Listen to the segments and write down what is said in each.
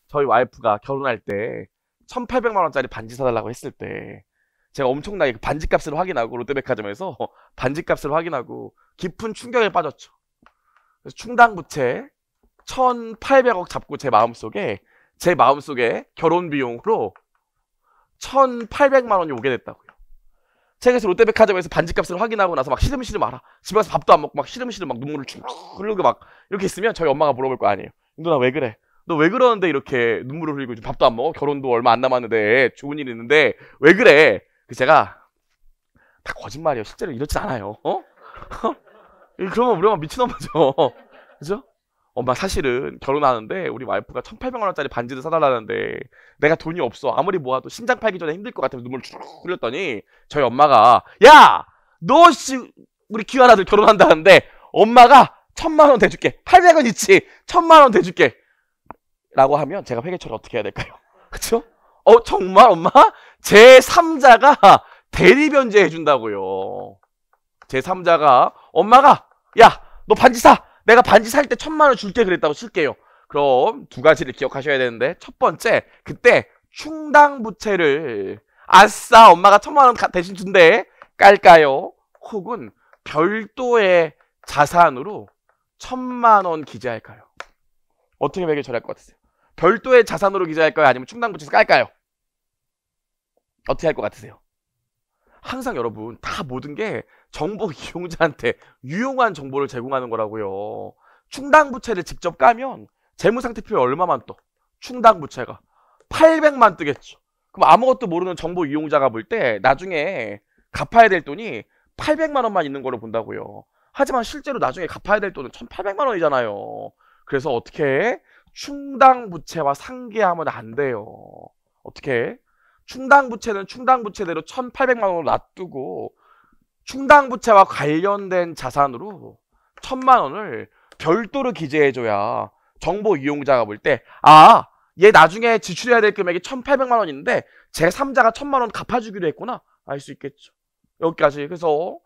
저희 와이프가 결혼할 때 1,800만 원짜리 반지 사달라고 했을 때 제가 엄청나게 그 반지값을 확인하고 롯데백화점에서 반지값을 확인하고 깊은 충격에 빠졌죠. 그래서 충당부채 1,800억 잡고 제 마음속에 결혼 비용으로 1,800만 원이 오게 됐다고요. 제가 그래서 롯데백화점에서 반지값을 확인하고 나서 막 시름시름 알아. 집에 가서 밥도 안 먹고 막 시름시름 막 눈물을 쭉 흘리고 막 이렇게 있으면 저희 엄마가 물어볼 거 아니에요. 누나 왜 그래? 너 왜 그러는데 이렇게 눈물을 흘리고 밥도 안 먹어? 결혼도 얼마 안 남았는데 좋은 일 있는데 왜 그래? 그래서 제가 다 거짓말이에요. 실제로 이렇지 않아요. 어? 그러면 우리 엄마 미친엄마죠. 그죠? 엄마 사실은 결혼하는데 우리 와이프가 1,800만 원짜리 반지를 사달라는데 내가 돈이 없어. 아무리 모아도 신장 팔기 전에 힘들 것 같아서 눈물 쭉 흘렸더니 저희 엄마가 야! 너 씨 우리 귀한 아들 결혼한다는데 엄마가 1,000만 원 대줄게. 800원 있지? 1,000만 원 대줄게. 라고 하면 제가 회계처리 어떻게 해야 될까요? 그쵸? 정말 엄마? 제3자가 대리변제 해준다고요. 제3자가 엄마가 야! 너 반지 사! 내가 반지 살 때 1,000만 원 줄게 그랬다고 칠게요. 그럼 두 가지를 기억하셔야 되는데 첫 번째, 그때 충당부채를 아싸 엄마가 1,000만 원 대신 준대 깔까요? 혹은 별도의 자산으로 1,000만 원 기재할까요? 어떻게 매겨 처리할 것 같으세요? 별도의 자산으로 기재할까요? 아니면 충당부채에서 깔까요? 어떻게 할 것 같으세요? 항상 여러분 다 모든 게 정보 이용자한테 유용한 정보를 제공하는 거라고요. 충당부채를 직접 까면 재무상태표에 얼마만 떠? 충당부채가 800만 뜨겠죠. 그럼 아무것도 모르는 정보 이용자가 볼 때 나중에 갚아야 될 돈이 800만 원만 있는 거로 본다고요. 하지만 실제로 나중에 갚아야 될 돈은 1,800만 원이잖아요. 그래서 어떻게 해? 충당부채와 상계하면 안 돼요. 어떻게 해? 충당부채는 충당부채대로 1,800만 원으로 놔두고 충당부채와 관련된 자산으로 1,000만 원을 별도로 기재해줘야 정보 이용자가 볼 때 얘 나중에 지출해야 될 금액이 1,800만 원인데 제3자가 1,000만 원 갚아주기로 했구나 알 수 있겠죠. 여기까지. 그래서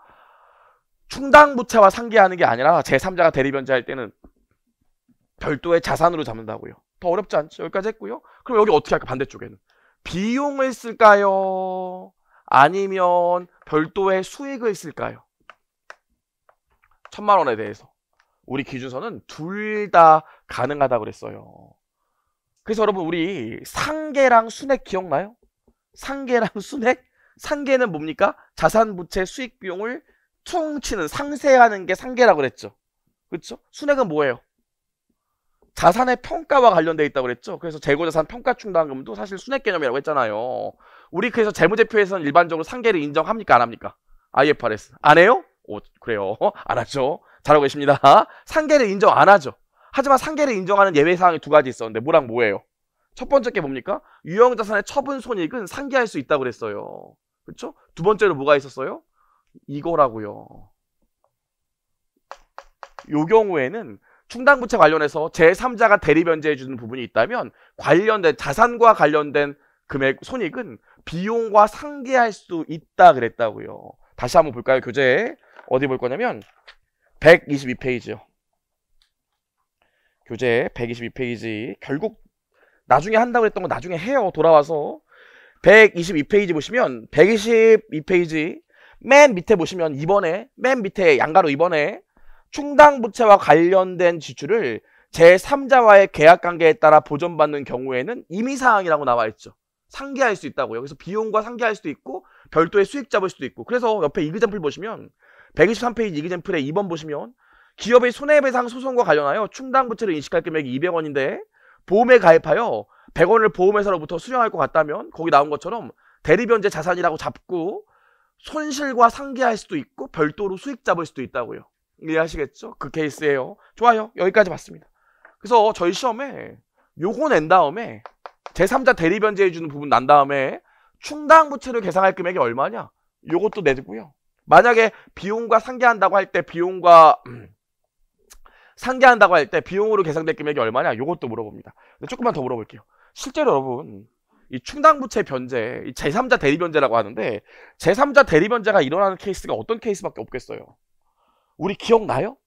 충당부채와 상계하는 게 아니라 제3자가 대리변제할 때는 별도의 자산으로 잡는다고요. 더 어렵지 않죠. 여기까지 했고요. 그럼 여기 어떻게 할까? 반대쪽에는 비용을 쓸까요? 아니면 별도의 수익을 쓸까요? 1,000만 원에 대해서 우리 기준서는 둘 다 가능하다고 그랬어요. 그래서 여러분 우리 상계랑 순액 기억나요? 상계랑 순액? 상계는 뭡니까? 자산, 부채, 수익, 비용을 퉁치는 상세하는 게 상계라고 그랬죠. 그렇죠? 순액은 뭐예요? 자산의 평가와 관련되어 있다고 그랬죠. 그래서 재고자산 평가충당금도 사실 순액 개념이라고 했잖아요. 우리 그래서 재무제표에서는 일반적으로 상계를 인정합니까? 안 합니까? IFRS. 안 해요? 그래요. 안 하죠. 잘하고 계십니다. 상계를 인정 안 하죠. 하지만 상계를 인정하는 예외사항이 두 가지 있었는데 뭐랑 뭐예요? 첫 번째 게 뭡니까? 유형자산의 처분 손익은 상계할 수 있다고 그랬어요. 그렇죠? 두 번째로 뭐가 있었어요? 이거라고요. 요 경우에는 충당부채 관련해서 제3자가 대리변제해주는 부분이 있다면 관련된 자산과 관련된 금액 손익은 비용과 상계할 수 있다 그랬다고요. 다시 한번 볼까요? 교재 어디 볼 거냐면 122페이지요. 교재 122페이지. 결국 나중에 한다고 했던 거 나중에 해요. 돌아와서 122페이지 보시면 122페이지 맨 밑에 보시면 2번에 맨 밑에 양가로 2번에 충당부채와 관련된 지출을 제3자와의 계약관계에 따라 보전받는 경우에는 임의사항이라고 나와있죠. 상계할 수 있다고요. 그래서 비용과 상계할 수도 있고 별도의 수익 잡을 수도 있고. 그래서 옆에 이그젬플 보시면 123페이지 이그젬플에 2번 보시면 기업의 손해배상 소송과 관련하여 충당부채를 인식할 금액이 200원인데 보험에 가입하여 100원을 보험회사로부터 수령할 것 같다면 거기 나온 것처럼 대리변제 자산이라고 잡고 손실과 상계할 수도 있고 별도로 수익 잡을 수도 있다고요. 이해하시겠죠? 그 케이스예요. 좋아요. 여기까지 봤습니다. 그래서 저희 시험에 요거 낸 다음에 제3자 대리변제 해주는 부분 난 다음에 충당부채를 계산할 금액이 얼마냐? 요것도 내고요. 만약에 비용과 상계한다고 할 때 상계한다고 할 때 비용으로 계산될 금액이 얼마냐? 요것도 물어봅니다. 근데 조금만 더 물어볼게요. 실제로 여러분 이 충당부채 변제, 이 제3자 대리변제라고 하는데 제3자 대리변제가 일어나는 케이스가 어떤 케이스밖에 없겠어요. 우리 기억나요?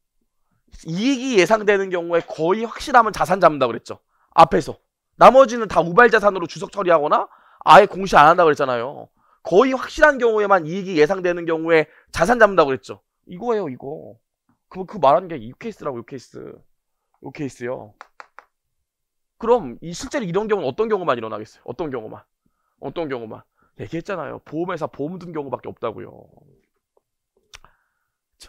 이익이 예상되는 경우에 거의 확실하면 자산 잡는다고 그랬죠. 앞에서 나머지는 다 우발자산으로 주석 처리하거나 아예 공시 안 한다고 그랬잖아요. 거의 확실한 경우에만 이익이 예상되는 경우에 자산 잡는다고 그랬죠. 이거예요, 이거. 그 말하는 게 이 케이스라고, 이 케이스. 이 케이스요. 그럼 실제로 이런 경우는 어떤 경우만 일어나겠어요? 어떤 경우만? 어떤 경우만? 얘기했잖아요. 보험회사 보험 든 경우밖에 없다고요.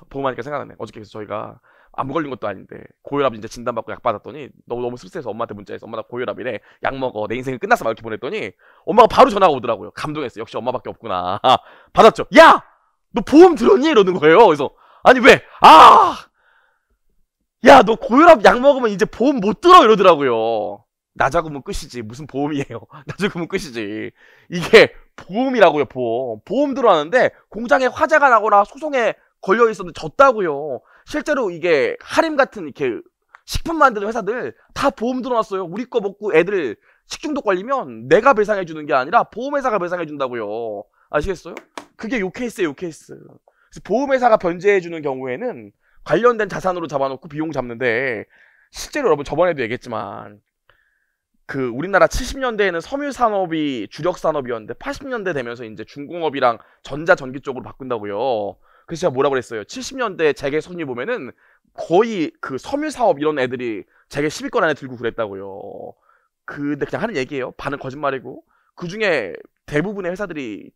보험하니까 생각나네. 어저께 저희가 안 걸린 것도 아닌데 고혈압 이제 진단받고 약 받았더니 너무 스트레스해서 엄마한테 문자해서 엄마 나 고혈압이래. 약 먹어. 내 인생이 끝났어. 막 이렇게 보냈더니 엄마가 바로 전화가 오더라고요. 감동했어요. 역시 엄마밖에 없구나. 받았죠. 야! 너 보험 들었니? 이러는 거예요. 그래서 아니 왜? 야, 너 고혈압 약 먹으면 이제 보험 못 들어 이러더라고요. 나 잡으면 끝이지. 무슨 보험이에요. 나 잡으면 끝이지. 이게 보험이라고요, 보험. 보험 들어왔는데 공장에 화재가 나거나 소송에 걸려 있었는데 졌다고요. 실제로 이게 하림 같은 이렇게 식품 만드는 회사들 다 보험 들어놨어요. 우리 거 먹고 애들 식중독 걸리면 내가 배상해 주는 게 아니라 보험회사가 배상해 준다고요. 아시겠어요? 그게 요 케이스예요, 요 케이스. 그래서 보험회사가 변제해 주는 경우에는 관련된 자산으로 잡아놓고 비용 잡는데 실제로 여러분 저번에도 얘기했지만 우리나라 70년대에는 섬유산업이 주력 산업이었는데 80년대 되면서 이제 중공업이랑 전자전기 쪽으로 바꾼다고요. 그래서 제가 뭐라 그랬어요. 70년대 재계 손이 보면은 거의 섬유사업 이런 애들이 재계 10위권 안에 들고 그랬다고요. 근데 그냥 하는 얘기예요. 반은 거짓말이고. 그 중에 대부분의 회사들이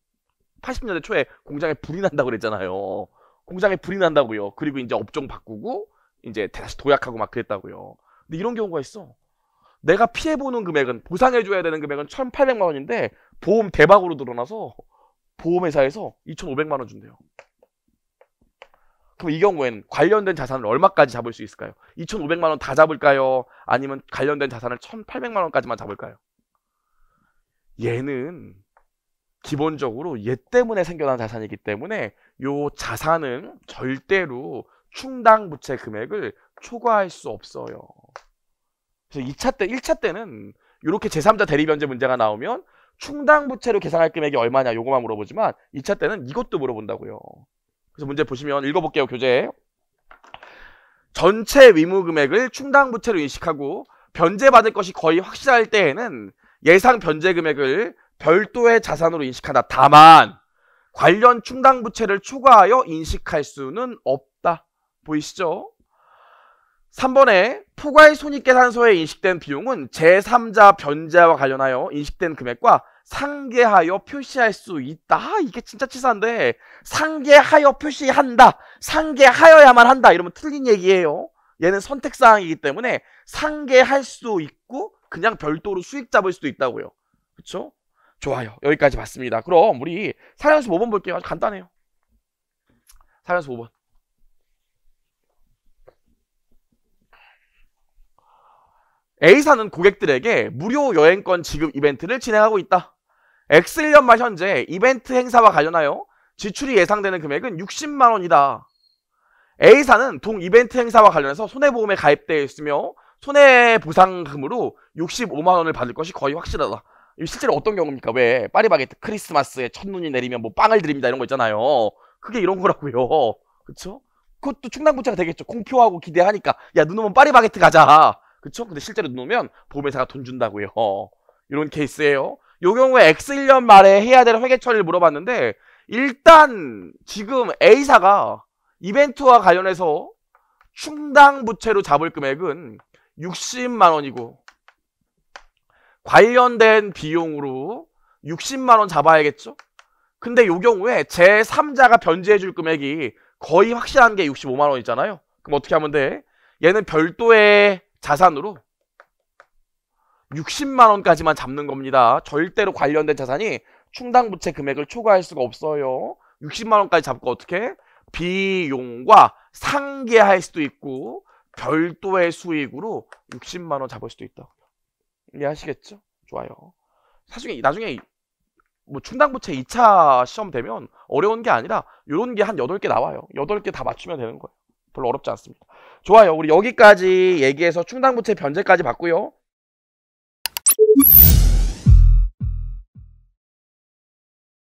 80년대 초에 공장에 불이 난다고 그랬잖아요. 공장에 불이 난다고요. 그리고 이제 업종 바꾸고 이제 다시 도약하고 막 그랬다고요. 근데 이런 경우가 있어. 내가 피해보는 금액은 보상해줘야 되는 금액은 1,800만 원인데 보험 대박으로 드러나서 보험회사에서 2,500만 원 준대요. 그럼 이 경우엔 관련된 자산을 얼마까지 잡을 수 있을까요? 2,500만 원 다 잡을까요? 아니면 관련된 자산을 1,800만 원까지만 잡을까요? 얘는 기본적으로 얘 때문에 생겨난 자산이기 때문에 요 자산은 절대로 충당부채 금액을 초과할 수 없어요. 그래서 1차 때는 이렇게 제3자 대리변제 문제가 나오면 충당부채로 계산할 금액이 얼마냐 요거만 물어보지만 2차 때는 이것도 물어본다고요. 그래서 문제 보시면 읽어볼게요. 교재. 전체 위무금액을 충당부채로 인식하고 변제받을 것이 거의 확실할 때에는 예상 변제 금액을 별도의 자산으로 인식한다. 다만 관련 충당부채를 초과하여 인식할 수는 없다. 보이시죠? 3번에 포괄 손익계산서에 인식된 비용은 제3자 변제와 관련하여 인식된 금액과 상계하여 표시할 수 있다. 이게 진짜 치사한데 상계하여 표시한다. 상계하여야만 한다. 이러면 틀린 얘기예요. 얘는 선택사항이기 때문에 상계할 수 있고 그냥 별도로 수익 잡을 수도 있다고요. 그쵸? 좋아요. 여기까지 봤습니다. 그럼 우리 사연수 5번 볼게요. 아주 간단해요. 사연수 5번. A사는 고객들에게 무료 여행권 지급 이벤트를 진행하고 있다. X1년 말 현재 이벤트 행사와 관련하여 지출이 예상되는 금액은 60만 원이다. A사는 동 이벤트 행사와 관련해서 손해보험에 가입되어 있으며 손해보상금으로 65만 원을 받을 것이 거의 확실하다. 실제로 어떤 경우입니까? 왜 파리바게뜨 크리스마스에 첫눈이 내리면 뭐 빵을 드립니다 이런 거 있잖아요. 그게 이런 거라고요. 그쵸? 그것도 충당부채가 되겠죠. 공표하고 기대하니까 야 눈 오면 파리바게뜨 가자. 그쵸? 근데 실제로 눈 오면 보험회사가 돈 준다고요. 이런 케이스예요. 요 경우에 X1년 말에 해야 될 회계 처리를 물어봤는데 일단 지금 A사가 이벤트와 관련해서 충당부채로 잡을 금액은 60만 원이고 관련된 비용으로 60만 원 잡아야겠죠? 근데 요 경우에 제3자가 변제해줄 금액이 거의 확실한 게 65만 원이잖아요. 그럼 어떻게 하면 돼? 얘는 별도의 자산으로 60만 원까지만 잡는 겁니다. 절대로 관련된 자산이 충당부채 금액을 초과할 수가 없어요. 60만 원까지 잡고 어떻게? 비용과 상계할 수도 있고 별도의 수익으로 60만 원 잡을 수도 있다고요. 이해하시겠죠? 좋아요. 나중에 뭐 충당부채 2차 시험 되면 어려운 게 아니라 이런 게 한 8개 나와요. 8개 다 맞추면 되는 거예요. 별로 어렵지 않습니다. 좋아요. 우리 여기까지 얘기해서 충당부채 변제까지 봤고요.